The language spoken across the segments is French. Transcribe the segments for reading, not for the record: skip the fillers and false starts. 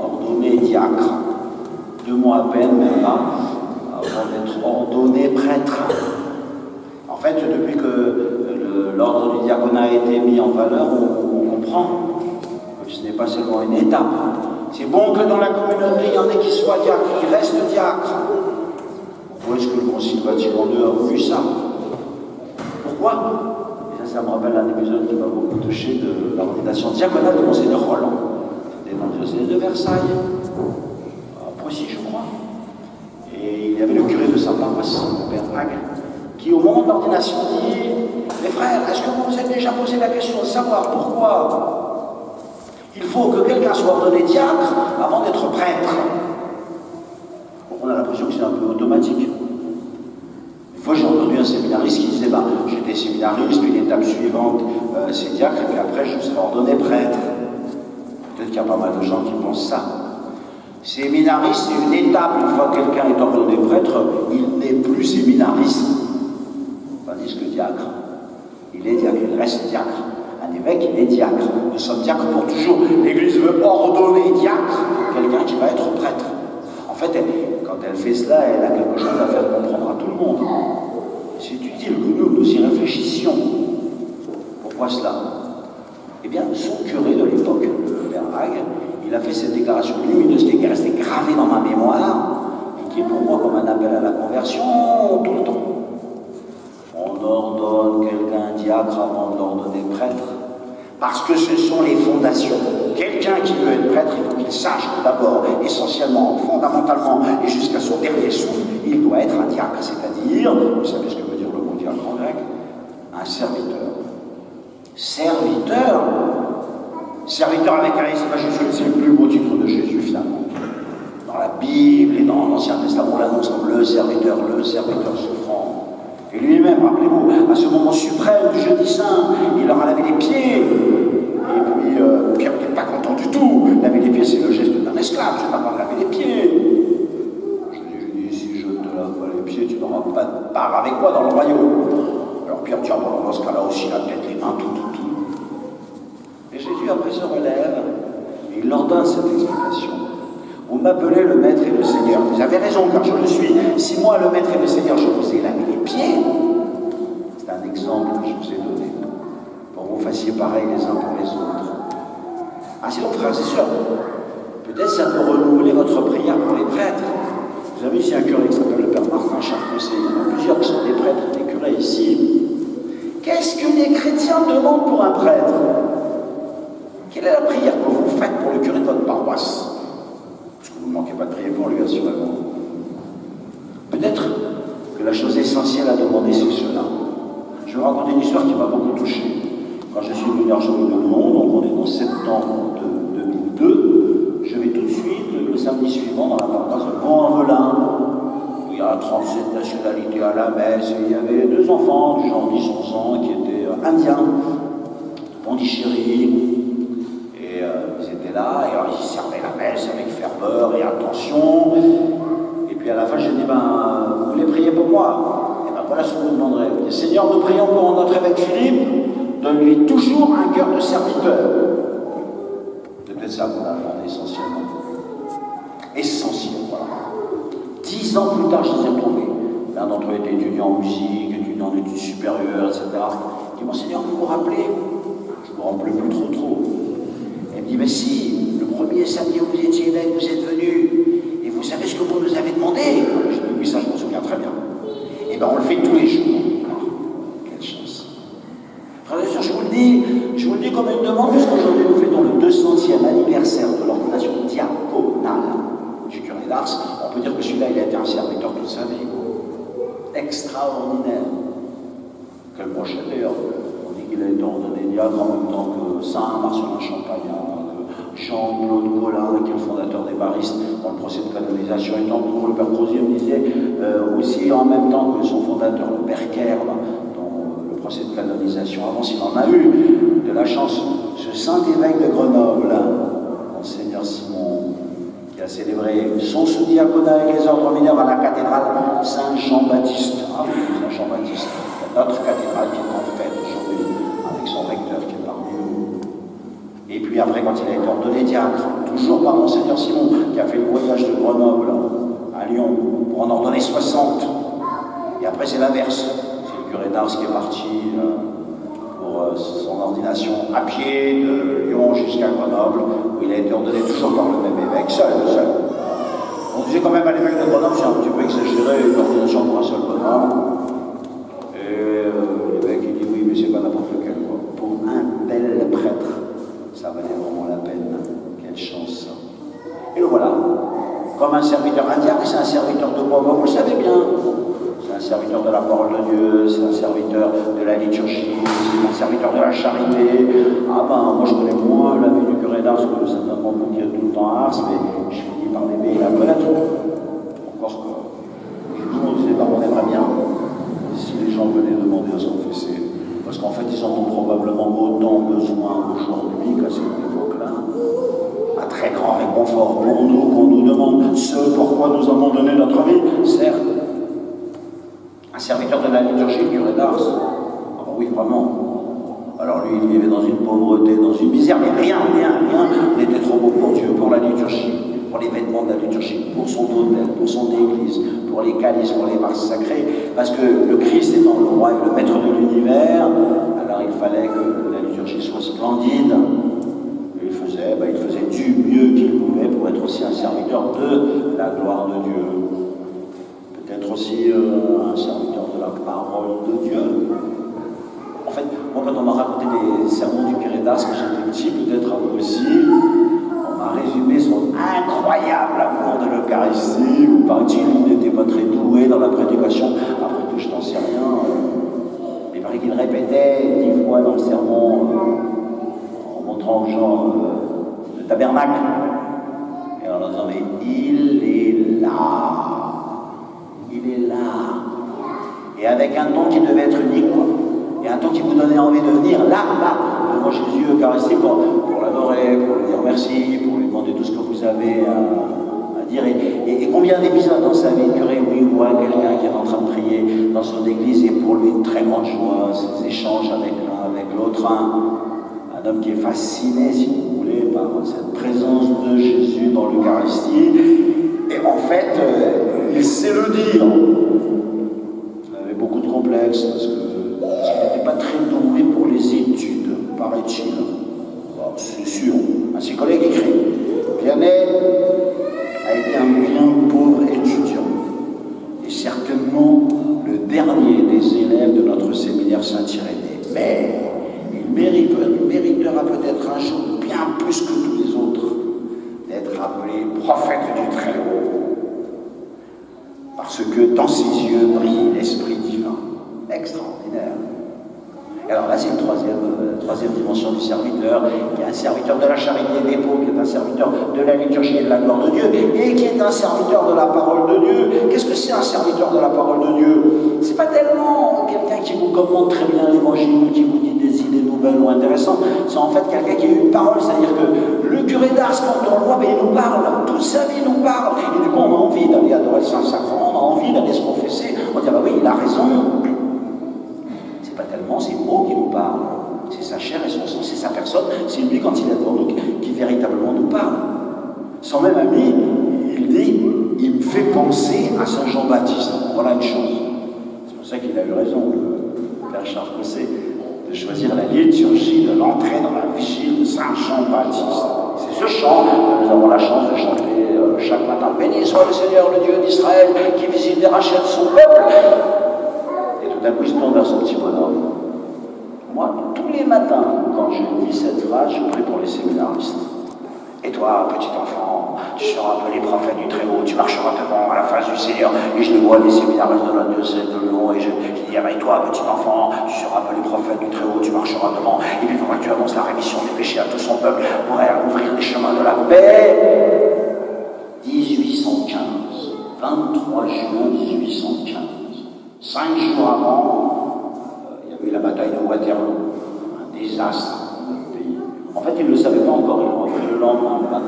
ordonné diacre. 2 mois à peine, même pas, avant d'être ordonné prêtre. En fait, depuis que l'ordre du diaconat a été mis en valeur, on comprend que ce n'est pas seulement une étape. C'est bon que dans la communauté, il y en ait qui soient diacres, qui restent diacres. Pourquoi est-ce que le Concile Vatican II a voulu ça? Pourquoi? Et ça me rappelle un épisode qui m'a beaucoup touché de l'ordination diaconale de Monseigneur Roland. C'était dans le diocèse de Versailles, à Poissy, je crois. Et il y avait le curé de sa paroisse, le père Hague, qui au moment de l'ordination dit « Mes frères, est-ce que vous vous êtes déjà posé la question de savoir pourquoi il faut que quelqu'un soit ordonné diacre avant d'être prêtre ?» On a l'impression que c'est un peu automatique. Une fois, j'ai entendu un séminariste qui disait « J'étais séminariste, puis l'étape suivante, c'est diacre, et puis après, je serai ordonné prêtre. » Peut-être qu'il y a pas mal de gens qui pensent ça. Séminariste, c'est une étape. Une fois que quelqu'un est ordonné prêtre, il n'est plus séminariste. Tandis que diacre, il est diacre, il reste diacre. Un évêque, il est diacre. Nous sommes diacres pour toujours. L'Église veut ordonner diacre quelqu'un qui va être prêtre. En fait, quand elle fait cela, elle a quelque chose à faire comprendre à tout le monde. C'est utile que nous y réfléchissions. Pourquoi cela? Eh bien, son curé de l'époque, le père Hague, il a fait cette déclaration lumineuse qui est restée gravée dans ma mémoire et qui est pour moi comme un appel à la conversion tout le temps. On ordonne quelqu'un diacre avant de l'ordonner prêtre parce que ce sont les fondations. Quelqu'un qui veut être prêtre, il faut qu'il sache que d'abord, essentiellement, fondamentalement et jusqu'à son dernier souffle, il doit être un diacre, c'est-à-dire, vous savez ce que veut dire le mot diacre en grec? Un serviteur. Serviteur. Serviteur avec un S majuscule, c'est le plus beau titre de Jésus finalement. Dans la Bible et dans l'Ancien Testament, on l'annonce comme le serviteur souffrant. Et lui-même, rappelez-vous, à ce moment suprême du jeudi saint, il leur a lavé les pieds. Et puis, Pierre n'était pas content du tout. Laver les pieds, c'est le geste d'un esclave, je n'ai pas laver les pieds. Je lui dis, si je ne te lave pas les pieds, tu n'auras pas de part avec moi dans le royaume. Alors Pierre dit, dans ce cas-là aussi, la tête, les mains, tout. Et Jésus après se relève et il leur donne cette explication. Vous m'appelez le Maître et le Seigneur. Vous avez raison, car je le suis. Si moi, le Maître et le Seigneur, je vous ai lavé les pieds, c'est un exemple que je vous ai donné pour que vous fassiez pareil les uns pour les autres. Ah, c'est donc, frères et sœurs, peut-être ça peut renouveler votre prière pour les prêtres. Vous avez ici un curé qui s'appelle le Père Martin Charpentier. Il y en a plusieurs qui sont des prêtres, des curés ici. Qu'est-ce que les chrétiens demandent pour un prêtre? Quelle est la prière que vous faites pour le curé de votre paroisse? Parce que vous ne manquez pas de prier pour lui, assurément. Peut-être que la chose essentielle à demander, c'est cela. Je vais raconter une histoire qui m'a beaucoup touché. Quand je suis venu à Argenteuil de Lyon, donc on est en septembre de 2002, je vais tout de suite, le samedi suivant, dans la paroisse de Pont-en-Velin, où il y a 37 nationalités à la messe, et il y avait 2 enfants du genre 10-11 ans qui étaient indiens, de Pondichéry. Ils étaient là, et alors ils servaient la messe avec ferveur et attention. Et puis à la fin, je dis, vous voulez prier pour moi? Et voilà ce que vous demanderez. Seigneur, nous prions pour notre évêque Philippe, donne-lui toujours un cœur de serviteur. C'est peut-être ça qu'on a demandé essentiellement. Essentiel, voilà. 10 ans plus tard, je les ai retrouvés. L'un d'entre eux était étudiant en musique, étudiant en études supérieures, etc. Il dit, Monseigneur, vous vous rappelez? Je ne me rappelais plus trop. Il me dit, mais si, le premier samedi où vous étiez évêque, vous êtes venu, et vous savez ce que vous nous avez demandé? Je dis, oui, ça je m'en souviens très bien. Et bien on le fait tous les jours. Quelle chance. Frères et sœurs, je vous le dis comme une demande, puisqu'aujourd'hui nous fêtons le 200e anniversaire de l'ordination diaconale du curé d'Ars. On peut dire que celui-là, il a été un serviteur toute sa vie. Extraordinaire. Quel prochain d'ailleurs. Il a été ordonné diacre en même temps que Saint Marcelin Champagnat, que Jean-Claude Collin, qui est le fondateur des Baristes, dans le procès de canonisation. Et tant que le Père Crozier me disait aussi en même temps que son fondateur, le Père Kerr, dans le procès de canonisation. Avant, s'il en a eu de la chance, ce saint évêque de Grenoble, Monseigneur Simon, qui a célébré son sous-diaconat avec les ordres mineurs à la cathédrale Saint-Jean-Baptiste. Ah oui, Saint-Jean-Baptiste, notre cathédrale qui est en fête aujourd'hui, avec son recteur qui est parmi nous. Et puis après, quand il a été ordonné diacre, toujours par Monseigneur Simon, qui a fait le voyage de Grenoble à Lyon, pour en ordonner 60. Et après, c'est l'inverse. C'est le curé d'Ars qui est parti pour son ordination à pied de Lyon jusqu'à Grenoble, où il a été ordonné toujours par le même évêque, seul. On disait quand même à l'évêque de Grenoble, c'est un petit peu exagéré, une ordination pour un seul bonhomme. Et l'évêque, il dit oui, mais c'est pas n'importe lequel, quoi. Pour un tel prêtre, ça valait vraiment la peine. Quelle chance. Et le voilà. Comme un serviteur, un diacre, c'est un serviteur de quoi? Vous le savez bien. C'est un serviteur de la parole de Dieu, c'est un serviteur de la liturgie, c'est un serviteur de la charité. Ah ben, moi je connais moins la vie du curé d'Ars, que certainement vous dire tout le temps à Ars, mais je finis par l'aimer et la connaître. Encore que, nous on disait, on aimerait bien, si les gens venaient demander à se confesser. Parce qu'en fait, ils en ont probablement autant besoin aujourd'hui qu'à cette époque-là. Un très grand réconfort pour nous, qu'on nous demande ce pourquoi nous avons donné notre vie, certes. Un serviteur de la liturgie, le curé d'Ars. Ah oui, vraiment. Alors lui, il vivait dans une pauvreté, dans une misère, mais rien. Il était trop beau pour Dieu, pour la liturgie, pour les vêtements de la liturgie, pour son autel, pour son église, pour les calices, pour les masses sacrées. Parce que le Christ étant le roi et le maître de l'univers, alors il fallait que la liturgie soit splendide. Et il faisait du mieux qu'il pouvait pour être aussi un serviteur de la gloire de Dieu. Peut-être aussi un serviteur de la parole de Dieu. En fait, moi, quand on m'a raconté les sermons du curé d'Ars quand j'étais petit, peut-être à vous aussi, on m'a résumé son incroyable amour de l'Eucharistie, où paraît-il, il n'était pas très doué dans la prédication. Après tout, je n'en sais rien. Il paraît qu'il répétait 10 fois dans le sermon, en montrant aux gens le tabernacle, et en leur disant, mais il est là. Il est là. Et avec un ton qui devait être unique, quoi. Et un ton qui vous donnait envie de venir là, devant Jésus Eucharistique, pour l'adorer, pour lui dire merci, pour lui demander tout ce que vous avez à dire. Et combien d'épisodes dans sa vie de curé où il voit quelqu'un qui est en train de prier dans son église, et pour lui une très grande joie, ces échanges avec l'un, avec l'autre. Un homme qui est fasciné, si vous voulez, par cette présence de Jésus dans l'Eucharistie. Et en fait, il sait le dire. Il avait beaucoup de complexes parce qu'il n'était pas très doué pour les études, paraît-il. Bon, c'est sûr. Un de ses collègues écrit, Vianney a été un bien pauvre étudiant et certainement le dernier des élèves de notre séminaire Saint-Irénée. Mais il méritera peut-être un jour, bien plus que tous les autres, d'être appelé prophète du Très-Haut. Parce que dans ses yeux brille l'Esprit divin. Extraordinaire. Et alors là, c'est une troisième dimension du serviteur, qui est un serviteur de la charité des pauvres, qui est un serviteur de la liturgie et de la gloire de Dieu, et qui est un serviteur de la parole de Dieu. Qu'est-ce que c'est un serviteur de la parole de Dieu? C'est pas tellement quelqu'un qui vous commente très bien l'évangile, qui vous dit des idées nouvelles ou intéressantes. C'est en fait quelqu'un qui a une parole, c'est-à-dire que le curé d'Ars, quand on le voit, il nous parle, toute sa vie nous parle. Et du coup, on a envie d'aller adorer le Saint-Sacrement, on a envie d'aller se confesser. On dit, ah bah oui, il a raison. C'est pas tellement ses mots qui nous parlent, c'est sa chair et son sang, c'est sa personne, c'est lui quand il est devant nous qui véritablement nous parle. Son même ami, il dit, il me fait penser à Saint Jean-Baptiste. Voilà une chose. C'est pour ça qu'il a eu raison, le Père Charles Cosset, de choisir la liturgie de l'entrée dans la vigile de Saint Jean-Baptiste. C'est ce chant que nous avons la chance de chanter chaque matin. Béni soit le Seigneur, le Dieu d'Israël, qui visite et rachète son peuple. D'un coup, il se tourne vers son petit bonhomme. Moi, tous les matins, quand je dis cette phrase, je prie pour les séminaristes. Et toi, petit enfant, tu seras appelé prophète du Très-Haut, tu marcheras devant à la face du Seigneur. Et je le vois, les séminaristes de la diocèse de Lyon, et je dis, avec toi, petit enfant, tu seras appelé prophète du Très-Haut, tu marcheras devant. Et puis, il faudra que tu annonces la rémission des péchés à tout son peuple pour ouvrir les chemins de la paix. 1815, 23 juin 1815. 5 jours avant, il y avait eu la bataille de Waterloo, un désastre dans notre pays. En fait, ils ne le savaient pas encore, ils l'ont appris le lendemain, le 24.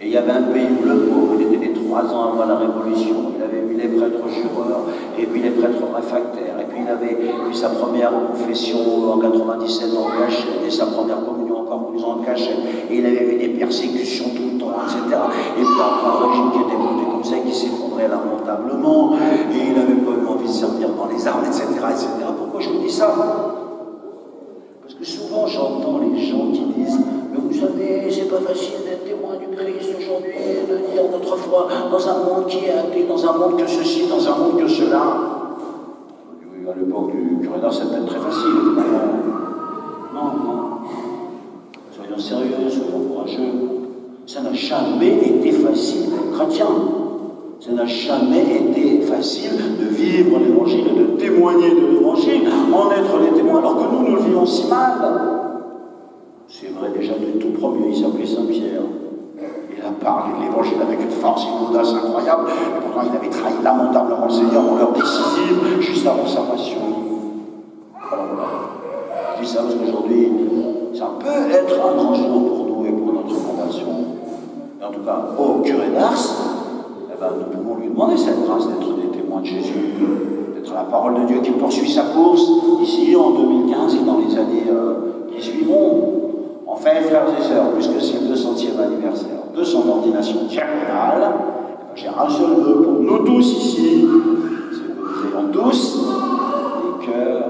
Et il y avait un pays bleu pauvre, il était né 3 ans avant la Révolution, il avait vu les prêtres jureurs, et puis les prêtres réfractaires, et puis il avait eu sa première confession en 97 en UHN, et sa première communion en encore plus en cachette. Et il avait eu des persécutions tout le temps, etc. Et puis après un régime qui était monté comme ça, qui s'effondrait lamentablement, et il n'avait pas eu envie de servir dans les armes, etc., etc. Pourquoi je vous dis ça? Parce que souvent j'entends les gens qui disent « Mais vous savez, c'est pas facile d'être témoin du Christ aujourd'hui, de dire notre foi dans un monde qui est athée, dans un monde que ceci, dans un monde que cela. » Oui, à l'époque du curé d'Ars, ça peut être très facile. Non, non. Soyons sérieux, soyons courageux. Ça n'a jamais été facile d'être chrétien. Ça n'a jamais été facile de vivre l'évangile, de témoigner de l'évangile, en être les témoins, alors que nous le vivons si mal. C'est vrai, déjà du tout premier, il s'appelait Saint-Pierre. Il a parlé de l'évangile avec une force et une audace incroyable, et pourtant il avait trahi lamentablement le Seigneur en l'heure décisive, juste avant sa passion. Alors voilà. Je dis ça parce qu'aujourd'hui, ça peut être un grand jour pour nous et pour notre conversion. Et en tout cas, au curé d'Ars, nous pouvons lui demander cette grâce d'être des témoins de Jésus, d'être la parole de Dieu qui poursuit sa course ici en 2015 et dans les années qui suivront. En fait, frères et sœurs, puisque c'est le 200e anniversaire de son ordination diaconale, j'ai un seul vœu pour nous tous ici, c'est que nous ayons tous des cœurs